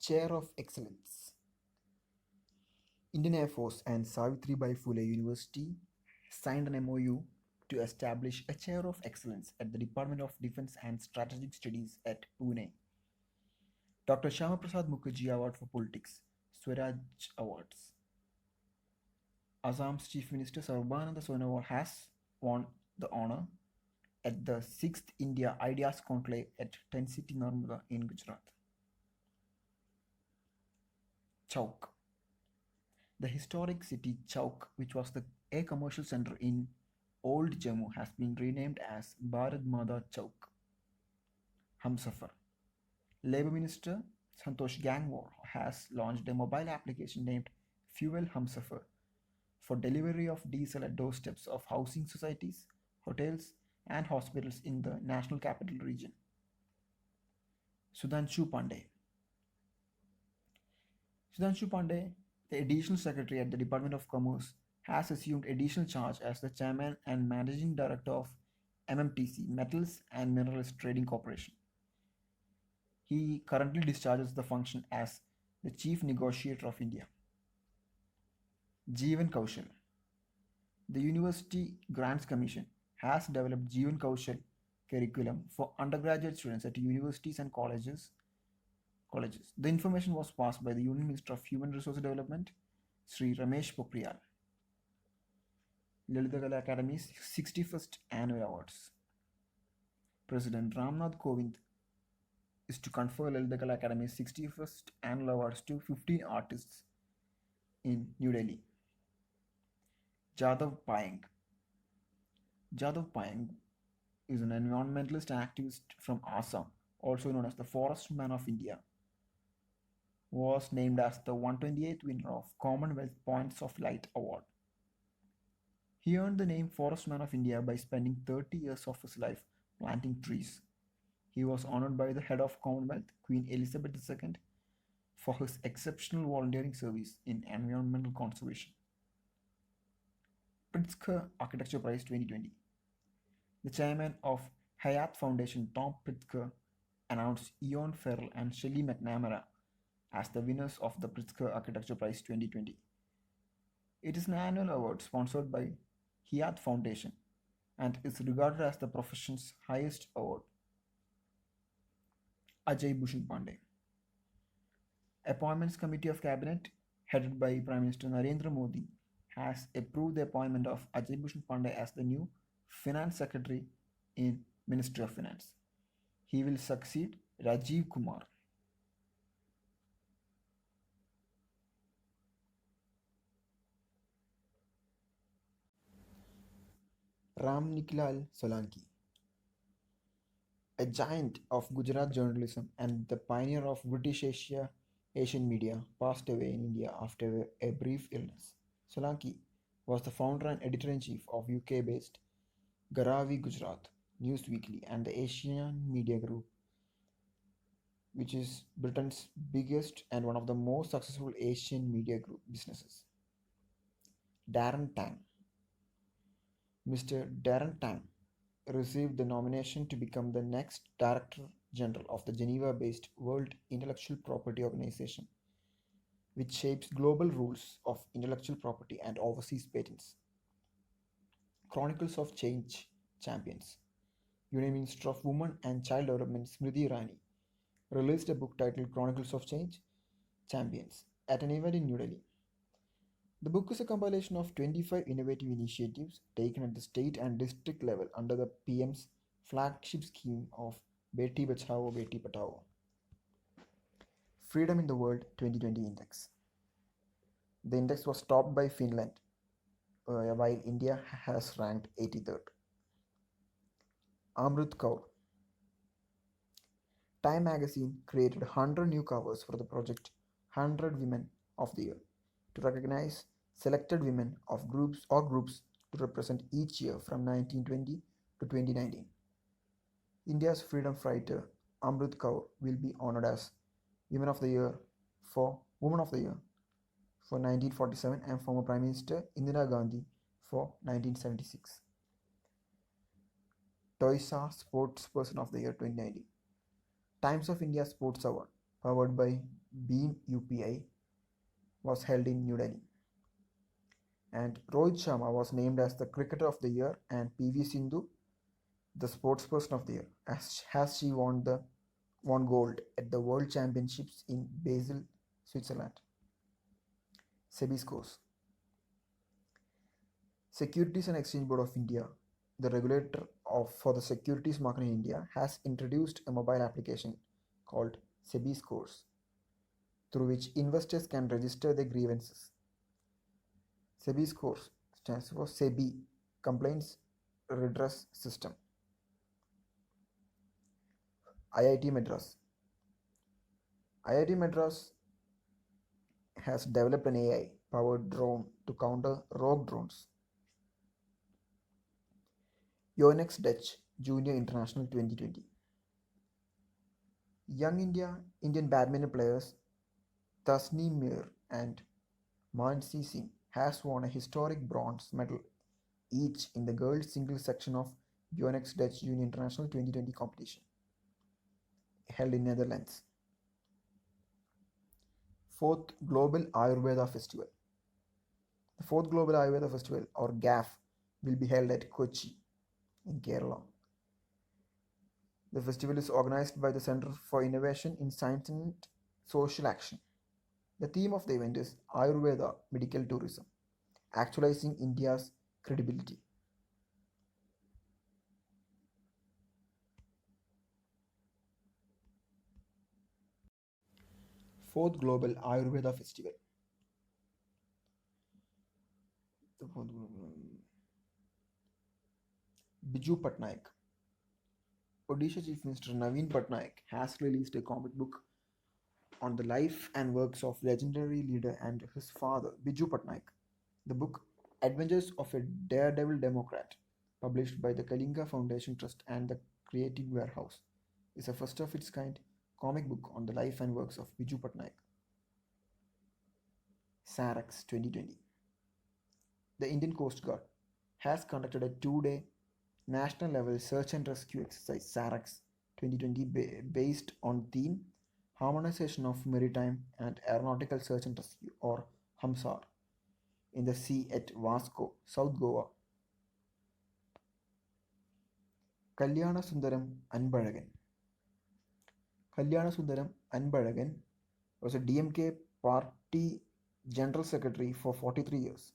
Chair of Excellence. Indian Air Force and Savitribai Phule University signed an MOU to establish a Chair of Excellence at the Department of Defense and Strategic Studies at Pune. Dr. Shyama Prasad Mukherjee Award for Politics, Swaraj Awards. Assam's Chief Minister Sarbananda Sonowal has won the honor at the 6th India Ideas Conclave at Tent City Narmada in Gujarat. Chowk. The historic city Chowk, which was a commercial center in Old Jammu, has been renamed as Bharat Mata Chowk. Humsafar. Labour Minister Santosh Gangwar has launched a mobile application named Fuel Humsafar for delivery of diesel at doorsteps of housing societies, hotels, and hospitals in the National Capital Region. Sudhanshu Pandey. Sudhanshu Pandey, the Additional Secretary at the Department of Commerce, has assumed additional charge as the Chairman and Managing Director of MMTC, Metals and Minerals Trading Corporation. He currently discharges the function as the Chief Negotiator of India. Jeevan Kaushal. The University Grants Commission has developed Jeevan Kaushal curriculum for undergraduate students at universities and colleges. The information was passed by the Union Minister of Human Resource Development, Sri Ramesh Pokhriyal. Lalita Kala Academy's 61st Annual Awards. President Ramnath Kovind is to confer Lalita Kala Academy's 61st Annual Awards to 15 artists in New Delhi. Jadav Payeng. Jadav Payeng is an environmentalist activist from Assam, also known as the Forest Man of India. Was named as the 128th winner of Commonwealth Points of Light Award. He earned the name Forest Man of India by spending 30 years of his life planting trees. He was honored by the head of Commonwealth, Queen Elizabeth II, for his exceptional volunteering service in environmental conservation. Pritzker Architecture Prize 2020. The chairman of Hayat Foundation, Tom Pritzker, announced Ian Farrell and Shelley McNamara as the winners of the Pritzker Architecture Prize 2020. It is an annual award sponsored by Hayat Foundation and is regarded as the profession's highest award. Ajay Bhushan Pandey. Appointments Committee of Cabinet, headed by Prime Minister Narendra Modi, has approved the appointment of Ajay Bhushan Pandey as the new Finance Secretary in Ministry of Finance. He will succeed Rajiv Kumar. Ram Niklal Solanki. A giant of Gujarat journalism and the pioneer of British Asian media, passed away in India after a brief illness. Solanki was the founder and editor-in-chief of UK-based Garavi Gujarat News Weekly and the Asian Media Group, which is Britain's biggest and one of the most successful Asian media group businesses. Darren Tang. Mr. Darren Tang received the nomination to become the next Director General of the Geneva-based World Intellectual Property Organization, which shapes global rules of intellectual property and overseas patents. Chronicles of Change Champions. Union Minister of Women and Child Development Smriti Irani released a book titled Chronicles of Change Champions at an event in New Delhi. The book is a compilation of 25 innovative initiatives taken at the state and district level under the PM's flagship scheme of Beti Bachao Beti Patao. Freedom in the World 2020 Index. The index was topped by Finland, while India has ranked 83rd. Amrut Kaur. Time magazine created 100 new covers for the project 100 Women of the Year to recognize selected women of groups to represent each year from 1920 to 2019. India's freedom fighter Amrut Kaur will be honored as Woman of the Year for 1947 and former Prime Minister Indira Gandhi for 1976. Toisa Sportsperson of the Year 2019. Times of India Sports Award, powered by Beam UPI was held in New Delhi. And Rohit Sharma was named as the Cricketer of the Year and PV Sindhu the Sportsperson of the Year as has she won gold at the World Championships in Basel, Switzerland. SEBI scores. Securities and Exchange Board of India, the regulator for the securities market in India, has introduced a mobile application called SEBI Scores, through which investors can register their grievances. SEBI Scores stands for SEBI Complaints Redress System. IIT Madras. IIT Madras has developed an AI powered drone to counter rogue drones. Yonex Dutch Junior International 2020. Young Indian badminton players Tasneem Mir and Mansi Singh has won a historic bronze medal each in the girls singles section of Yonex Dutch Junior International 2020 competition held in Netherlands. 4th Global Ayurveda Festival. The 4th Global Ayurveda Festival or GAF will be held at Kochi in Kerala. The festival is organized by the Center for Innovation in Science and Social Action. The theme of the event is Ayurveda Medical Tourism, actualizing India's credibility. Fourth Global Ayurveda Festival. Biju Patnaik. Odisha Chief Minister Naveen Patnaik has released a comic book on the life and works of legendary leader and his father, Biju Patnaik. The book, Adventures of a Daredevil Democrat, published by the Kalinga Foundation Trust and the Creative Warehouse, is a first of its kind comic book on the life and works of Biju Patnaik. SAREX 2020. The Indian Coast Guard has conducted a 2-day national level search and rescue exercise SAREX 2020 based on theme Harmonization of Maritime and Aeronautical Search and Rescue or HAMSAR in the sea at Vasco, South Goa. Kalyana Sundaram Anbalagan. Kalyana Sundaram Anbalagan was a DMK party general secretary for 43 years.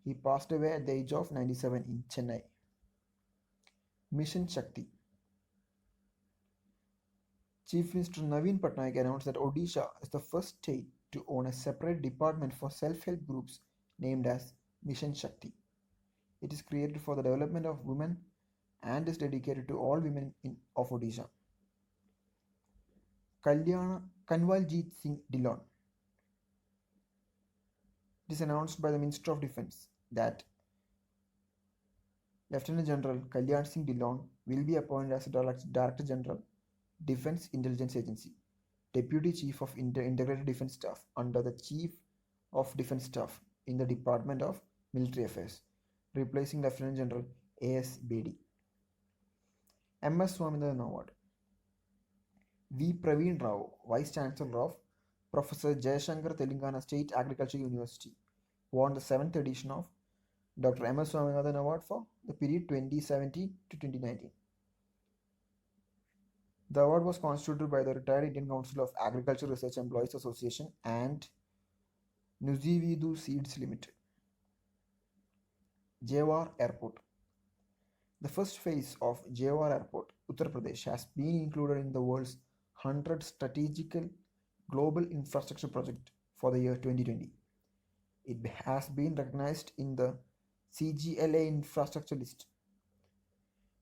He passed away at the age of 97 in Chennai. Mission Shakti. Chief Minister Naveen Patnaik announced that Odisha is the first state to own a separate department for self-help groups named as Mission Shakti. It is created for the development of women and is dedicated to all women of Odisha. Kanwaljit Singh Dillon. It is announced by the Minister of Defence that Lieutenant General Kalyan Singh Dillon will be appointed as Director General, Defence Intelligence Agency, Deputy Chief of Integrated Defence Staff under the Chief of Defence Staff in the Department of Military Affairs, replacing Lieutenant General A.S. Bedi. M.S. Swaminathan Award. V. Praveen Rao, Vice Chancellor of Professor Jayashankar Telangana State Agriculture University, won the 7th edition of Dr. M.S. Swaminathan Award for the period 2017 to 2019. The award was constituted by the retired Indian Council of Agriculture Research Employees Association and Nuziveedu Seeds Limited. Jewar Airport. The first phase of Jewar Airport, Uttar Pradesh, has been included in the world's 100 Strategical Global Infrastructure Project for the year 2020. It has been recognized in the CGLA infrastructure list.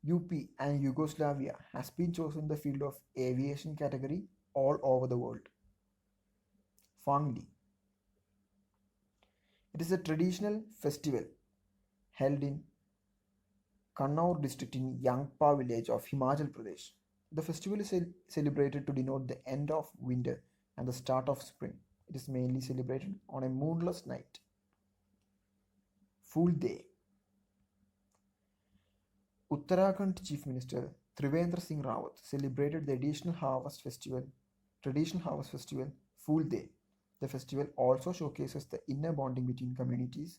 UP and Yugoslavia has been chosen in the field of aviation category all over the world. Fangli. It is a traditional festival held in Kannaur district in Yangpa village of Himachal Pradesh. The festival is celebrated to denote the end of winter and the start of spring. It is mainly celebrated on a moonless night. Fool Day. Uttarakhand Chief Minister Trivendra Singh Rawat celebrated the traditional harvest festival Fool Day. The festival also showcases the inner bonding between communities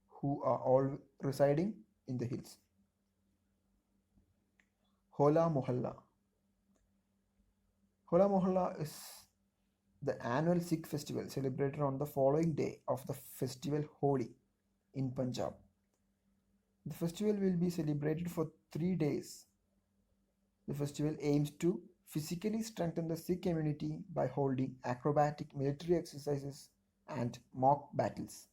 who are all residing in the hills. Hola Mohalla. Hola Mohalla is the annual Sikh festival celebrated on the following day of the festival Holi in Punjab. The festival will be celebrated for 3 days. The festival aims to physically strengthen the Sikh community by holding acrobatic military exercises and mock battles.